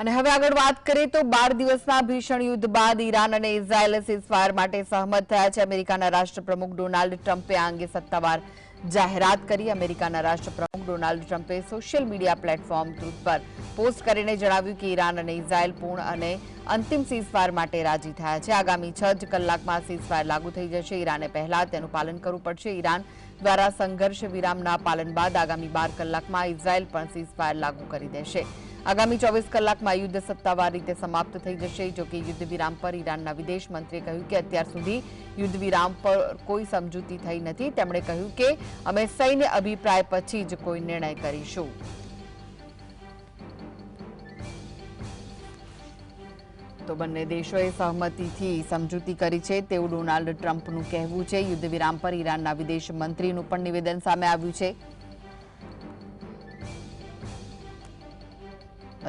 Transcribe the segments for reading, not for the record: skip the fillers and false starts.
અને હવે આગળ વાત કરીએ તો 12 દિવસના ભીષણ યુદ્ધ બાદ ઈરાન અને ઇઝરાયેલ સીઝફાયર માટે સહમત થયા છે। અમેરિકાના રાષ્ટ્રપ્રમુખ ડોનાલ્ડ ટ્રમ્પે આ અંગે સત્તાવાર જાહેરાત કરી। અમેરિકાના રાષ્ટ્રપ્રમુખ ડોનાલ્ડ ટ્રમ્પે સોશિયલ મીડિયા પ્લેટફોર્મ ટ્રુથ પર પોસ્ટ કરીને જણાવ્યું કે ઈરાન અને ઇઝરાયેલ પૂર્ણ અને અંતિમ સીઝફાયર માટે રાજી થયા છે। આગામી 6 કલાકમાં સીઝફાયર લાગુ થઈ જશે। ઈરાને પહેલા તેનું પાલન કરવું પડશે। ઈરાન દ્વારા સંઘર્ષ વિરામના પાલન બાદ આગામી 12 કલાકમાં ઇઝરાયેલ પણ સીઝફાયર લાગુ કરી દેશે। आगामी 24 કલાકમાં યુદ્ધ સત્તાવાર રીતે સમાપ્ત થઈ જશે। જો કે યુદ્ધ વિરામ પર ઈરાનના વિદેશ મંત્રીએ કહ્યું કે અત્યાર સુધી યુદ્ધ વિરામ પર કોઈ સમજૂતી થઈ નથી। તેમણે કહ્યું કે અમે સૈન્ય અભિપ્રાય પછી જ કોઈ નિર્ણય કરીશું। તો બંને દેશોએ સહમતિથી સમજૂતી કરી છે તેવું ડોનાલ્ડ ટ્રમ્પનું કહેવું છે। યુદ્ધ વિરામ પર ઈરાનના વિદેશ મંત્રીનું પણ નિવેદન સામે આવ્યું છે।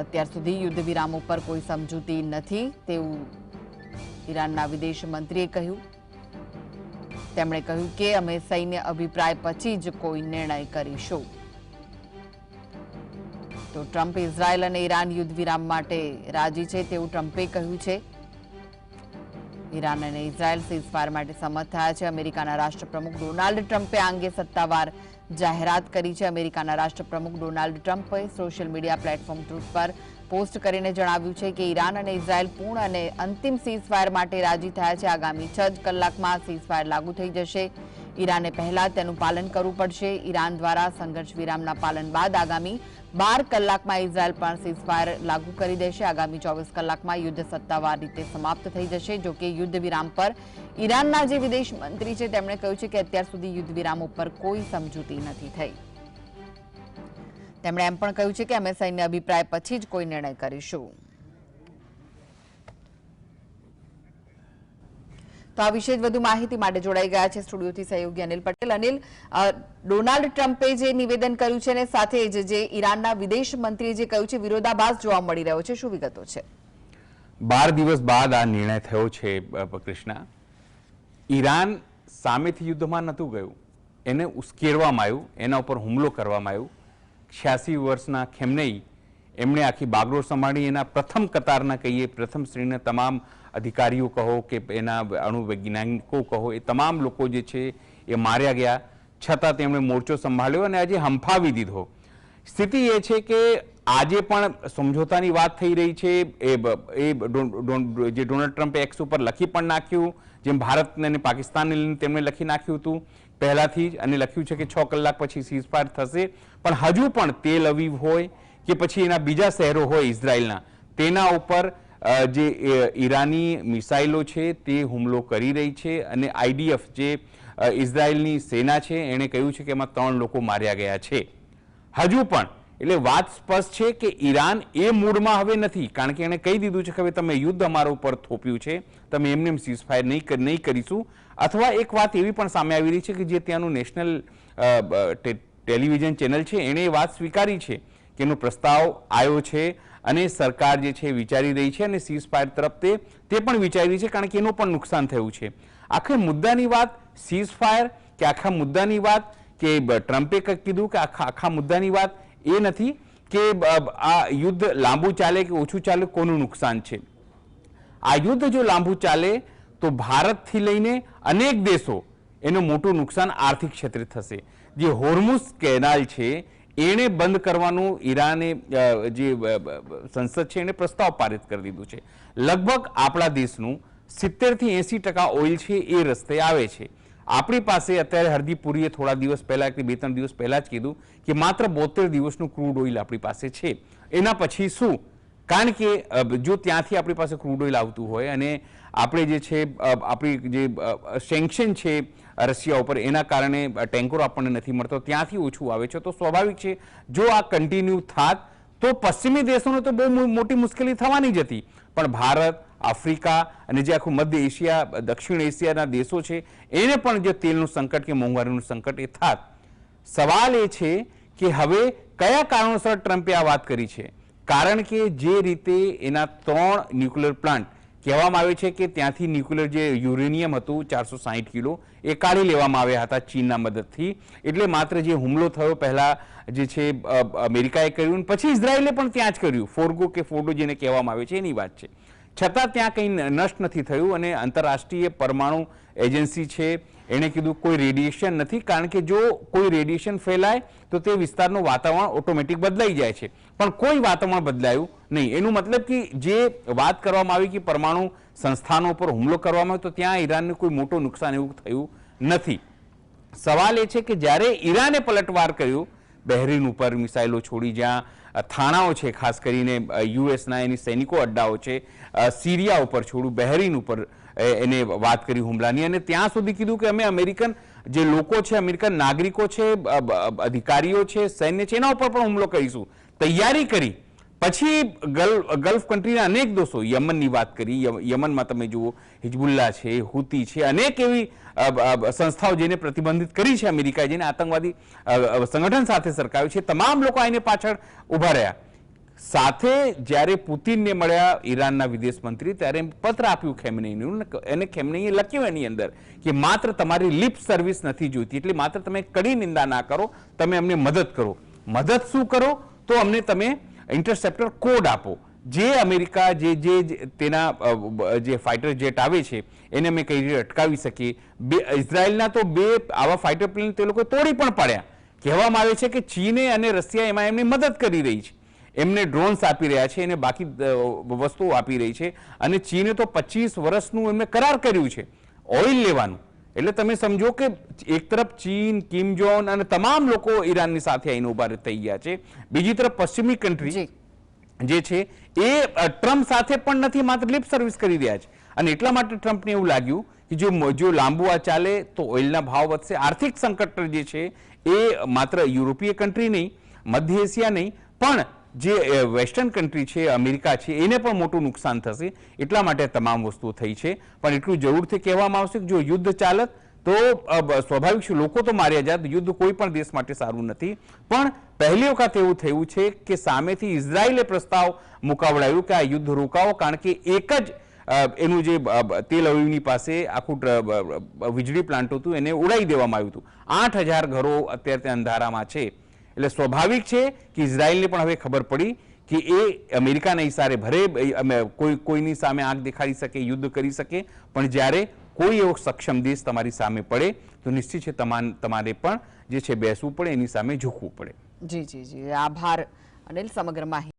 અત્યાર સુધી યુદ્ધ વિરામ ઉપર કોઈ સમજૂતી નથી તેવું ઈરાનના વિદેશ મંત્રીએ કહ્યું। તેમણે કહ્યું કે અમે સૈન્ય અભિપ્રાય પછી જ કોઈ નિર્ણય કરીશું। તો ટ્રમ્પ ઇઝરાયેલ અને ઈરાન યુદ્ધ વિરામ માટે રાજી છે તેવું ટ્રમ્પે કહ્યું છે। ઈરાન અને ઇઝરાયેલ સીઝફાયર માટે સંમત થયા છે। અમેરિકાના રાષ્ટ્રપ્રમુખ ડોનાલ્ડ ટ્રમ્પે આ અંગે સત્તાવાર જાહેરાત કરી છે। અમેરિકાના રાષ્ટ્રપ્રમુખ ડોનાલ્ડ ટ્રમ્પે સોશિયલ મીડિયા પ્લેટફોર્મ ટ્રુથ પર પોસ્ટ કરીને જણાવ્યું છે કે ઈરાન અને ઇઝરાયેલ પૂર્ણ અને અંતિમ સીઝફાયર માટે રાજી થયા છે। આગામી 6 કલાકમાં સીઝફાયર લાગુ થઈ જશે। ઈરાને પહેલા તેનું પાલન કરવું પડશે। ઈરાન દ્વારા સંઘર્ષ વિરામના પાલન બાદ આગામી 12 કલાકમાં ઇઝરાયેલ પણ સીઝફાયર લાગુ કરી દેશે। આગામી 24 કલાકમાં યુદ્ધ સત્તાવાર રીતે સમાપ્ત થઈ જશે। જો કે યુદ્ધ વિરામ પર ઈરાનના જે વિદેશ મંત્રી છે તેમણે કહ્યું છે કે અત્યાર સુધી યુદ્ધ વિરામ ઉપર કોઈ સમજૂતી નથી થઈ। તેમણે એમ પણ કહ્યું છે કે અમે સૈન્ય અભિપ્રાય પછી જ કોઈ નિર્ણય કરીશું। તો આ વિશે વધુ માહિતી માટે જોડાઈ ગયા છે સ્ટુડિયોથી સહયોગી અનિલ પટેલ। અનિલ, ડોનાલ્ડ ટ્રમ્પે જે નિવેદન કર્યું છે ને સાથે જ જે ઈરાનના વિદેશ મંત્રીએ જે કહ્યું છે વિરોધાભાસ જોવા મળી રહ્યો છે, શું વિગતો છે? 12 દિવસ બાદ આ નિર્ણય થયો છે કૃષ્ણા। ઈરાન સામેથી યુદ્ધમાં નહોતું ગયું, એને ઉશ્કેરવામાં આવ્યું, એના ઉપર હુમલો કરવામાં આવ્યો। 86 વર્ષના ખેમનેઈ એમણે આખી બાગડોળ સંભાળી। એના પ્રથમ કતારના કહીએ, પ્રથમ શ્રેણીના તમામ અધિકારીઓ કહો કે એના અણુવૈજ્ઞાનિકો કહો, એ તમામ લોકો જે છે એ માર્યા ગયા, છતાં તેમણે મોરચો સંભાળ્યો અને આજે હંફાવી દીધો। સ્થિતિ એ છે કે આજે પણ સમજોતાની વાત થઈ રહી છે। જે ડોનાલ્ડ ટ્રમ્પે એક્સ ઉપર લખી પણ નાખ્યું, જેમ ભારતને અને પાકિસ્તાનને લઈને તેમણે લખી નાખ્યું હતું પહેલાથી જ, અને લખ્યું છે કે 6 કલાક પછી સીઝફાયર થશે। પણ હજુ પણ તેલ અવીવ હોય કે પછી એના બીજા શહેરો હોય ઇઝરાયલના, તેના ઉપર જે ઈરાની મિસાઇલો છે તે હુમલો કરી રહી છે। અને આઈડીએફ જે ઇઝરાયલની સેના છે એણે કહ્યું છે કે એમાં 3 લોકો માર્યા ગયા છે હજુ પણ। એટલે વાત સ્પષ્ટ છે કે ઈરાન એ મૂડમાં હવે નથી, કારણ કે એણે કહી દીધું છે કે હવે તમે યુદ્ધ અમારા ઉપર થોપ્યું છે, તમે એમને સીઝફાયર નહીં કરીશું। અથવા એક વાત એવી પણ સામે આવી રહી છે કે જે ત્યાંનું નેશનલ ટેલિવિઝન ચેનલ છે એણે એ વાત સ્વીકારી છે કે એનો પ્રસ્તાવ આવ્યો છે અને સરકાર જે છે વિચારી રહી છે અને સીઝફાયર તરફ તે પણ વિચારી રહી છે, કારણ કે એનું પણ નુકસાન થયું છે। આખા મુદ્દાની વાત સીઝફાયર કે આખા મુદ્દાની વાત કે ટ્રમ્પે કીધું કે આખા મુદ્દાની વાત એ નથી કે આ યુદ્ધ લાંબુ ચાલે કે ઓછું ચાલે, કોનું નુકસાન છે। આ યુદ્ધ જો લાંબુ ચાલે તો ભારતથી લઈને અનેક દેશો એનું મોટું નુકસાન આર્થિક ક્ષેત્રે થશે। જે હોર્મુઝ કેનાલ છે એને બંધ કરવાનું ઈરાને જે સંસદ છે એને પ્રસ્તાવ પારિત કરી દીધું છે। લગભગ આપણા દેશનું 70 થી 80% ઓઇલ છે એ રસ્તે આવે છે। આપણી પાસે અત્યારે હરદીપ પુરીએ થોડા દિવસ પહેલા કે 2-3 દિવસ પહેલા જ કીધું કે માત્ર 72 દિવસનું ક્રૂડ ઓઇલ આપણી પાસે છે। એના પછી શું? કારણ કે જો ત્યાંથી આપણી પાસે ક્રૂડ ઓઇલ આવતું હોય અને આપણે જે છે આપણી જે સેન્કશન છે રશિયા ઉપર, એના કારણે ટેન્કરો આપણને નથી મળતો, ત્યાંથી ઓછું આવે છે, તો સ્વાભાવિક છે જો આ કન્ટિન્યુ થાત તો પશ્ચિમી દેશોને તો બહુ મોટી મુશ્કેલી થવાની જ હતી। પણ ભારત, આફ્રિકા અને જે આખું મધ્ય એશિયા, દક્ષિણ એશિયાના દેશો છે એને પણ જે તેલનું સંકટ કે મોંઘવારીનું સંકટ એ થાત। સવાલ એ છે કે હવે કયા કારણોસર ટ્રમ્પે આ વાત કરી છે? કારણ કે જે રીતે એના 3 ન્યુક્લિયર પ્લાન્ટ કહેવામાં આવે છે કે ત્યાંથી ન્યુક્લિયર જે યુરેનિયમ હતું 460 કિલો એ કાઢી લેવામાં આવ્યા હતા ચીનના મદદથી. એટલે માત્ર જે હુમલો થયો પહેલા જે છે અમેરિકાએ કર્યું, પછી ઇઝરાયેલે પણ ત્યાં જ કર્યું, ફોર્ગો કે ફોર્ડો જેને કહેવામાં આવે છે એની વાત છે. છતાં ત્યાં કંઈ નષ્ટ નથી થયું અને આંતરરાષ્ટ્રીય પરમાણુ એજન્સી છે એણે કીધું કોઈ રેડિયેશન નથી, કારણ કે જો કોઈ રેડિયેશન ફેલાય તો તે વિસ્તારનું વાતાવરણ ઓટોમેટિક બદલાઈ જાય છે, પણ કોઈ વાતાવરણ બદલાયું નહીં. એનું મતલબ કે જે વાત કરવામાં આવી કે પરમાણુ સંસ્થાનો પર હુમલો કરવામાં આવ્યો તો ત્યાં ઈરાનને કોઈ મોટું નુકસાન એવું થયું નથી. સવાલ એ છે કે જ્યારે ઈરાને પલટવાર કર્યો બહેરીન ઉપર મિસાઇલો છોડી, જ્યાં થાણાઓ છે ખાસ કરીને યુએસના એની સૈનિકો અડ્ડાઓ છે, સિરિયા ઉપર છોડ્યું, બહેરીન ઉપર એને વાત કરી હુમલાની, અને ત્યાં સુધી કીધું કે અમે અમેરિકન જે લોકો છે, અમેરિકન નાગરિકો છે, અધિકારીઓ છે, સૈન્ય છે, એના ઉપર પણ હુમલો કરીશું, તૈયારી કરી. પછી ગલ્ફ કન્ટ્રીના અનેક દેશો, યમનની વાત કરી, યમનમાં તમે જુઓ હિજબુલ્લા છે, હુતી છે, અનેક એવી સંસ્થાઓ જેને પ્રતિબંધિત કરી છે અમેરિકાએ, જેને આતંકવાદી સંગઠન સાથે સરકાવ્યું છે, તમામ લોકો આને પાછળ ઉભા રહ્યા. સાથે જ્યારે પુતિનને મળ્યા ઈરાનના વિદેશ મંત્રી, ત્યારે પત્ર આપ્યું ખેમનેઈનું, એને ખેમનેઈએ લખ્યું એની અંદર કે માત્ર તમારી લિપ સર્વિસ નથી જોઈતી, એટલે માત્ર તમે કડી નિંદા ના કરો, તમે અમને મદદ કરો. મદદ શું કરો? તો અમને તમે ઇન્ટરસેપ્ટર કોડ આપો, જે અમેરિકા તેના જે ફાઇટર જેટ આવે છે એને અમે કઈ રીતે અટકાવી શકીએ. ઇઝરાયલના તો 2 આવા ફાઇટર પ્લેન તે લોકો તોડી પણ પાડ્યા. કહેવામાં આવે છે કે ચીને અને રશિયા એમાં એમની મદદ કરી રહી છે, એમને ડ્રોન્સ આપી રહ્યા છે, એને બાકી વસ્તુઓ આપી રહી છે, અને ચીને તો 25 વર્ષનું એમને કરાર કર્યું છે ઓઇલ લેવાનું. એટલે તમે સમજો કે એક તરફ ચીન, કિમ જોન અને તમામ લોકો ઈરાનની સાથે આવીને ઉભા થઈ ગયા છે, બીજી તરફ પશ્ચિમી કન્ટ્રી જે છે એ ટ્રમ્પ સાથે પણ નથી, માત્ર લિપ સર્વિસ કરી રહ્યા છે. અને એટલા માટે ટ્રમ્પને એવું લાગ્યું કે જો લાંબુ આ ચાલે તો ઓઇલના ભાવ વધશે. આર્થિક સંકટ જે છે એ માત્ર યુરોપીય કન્ટ્રી નહીં, મધ્ય એશિયા નહીં, પણ જે વેસ્ટર્ન કન્ટ્રી છે, અમેરિકા છે, એને પણ મોટું નુકસાન થશે. એટલા માટે તમામ વસ્તુઓ થઈ છે. પણ એટલું જરૂરથી કહેવામાં આવશે કે જો યુદ્ધ ચાલત તો સ્વાભાવિક છે લોકો તો માર્યા જાત, યુદ્ધ કોઈ પણ દેશ માટે સારું નથી. પણ પહેલી વખત એવું થયું છે કે સામેથી ઇઝરાયલે પ્રસ્તાવ મુકાવડાવ્યું કે આ યુદ્ધ રોકાવો, કારણ કે એક જ એનું જે તેલ અવીવની પાસે આખું વીજળી પ્લાન્ટ હતું એને ઉડાવી દેવામાં આવ્યું હતું. 8000 ઘરો અત્યારે ત્યાં અંધારામાં છે. એટલે સ્વાભાવિક છે કે ઇઝરાયલને પણ હવે ખબર પડી કે એ અમેરિકાના ઇશારે ભરે કોઈની સામે આંખ દેખાડી શકે, યુદ્ધ કરી શકે, પણ જ્યારે કોઈ એવો સક્ષમ દેશ તમારી સામે પડે તો નિશ્ચિત છે તમારે પણ જે છે બેસવું પડે, એની સામે ઝૂકવું પડે. જી જી જી, આભાર અનિલ સમગ્ર માહિતી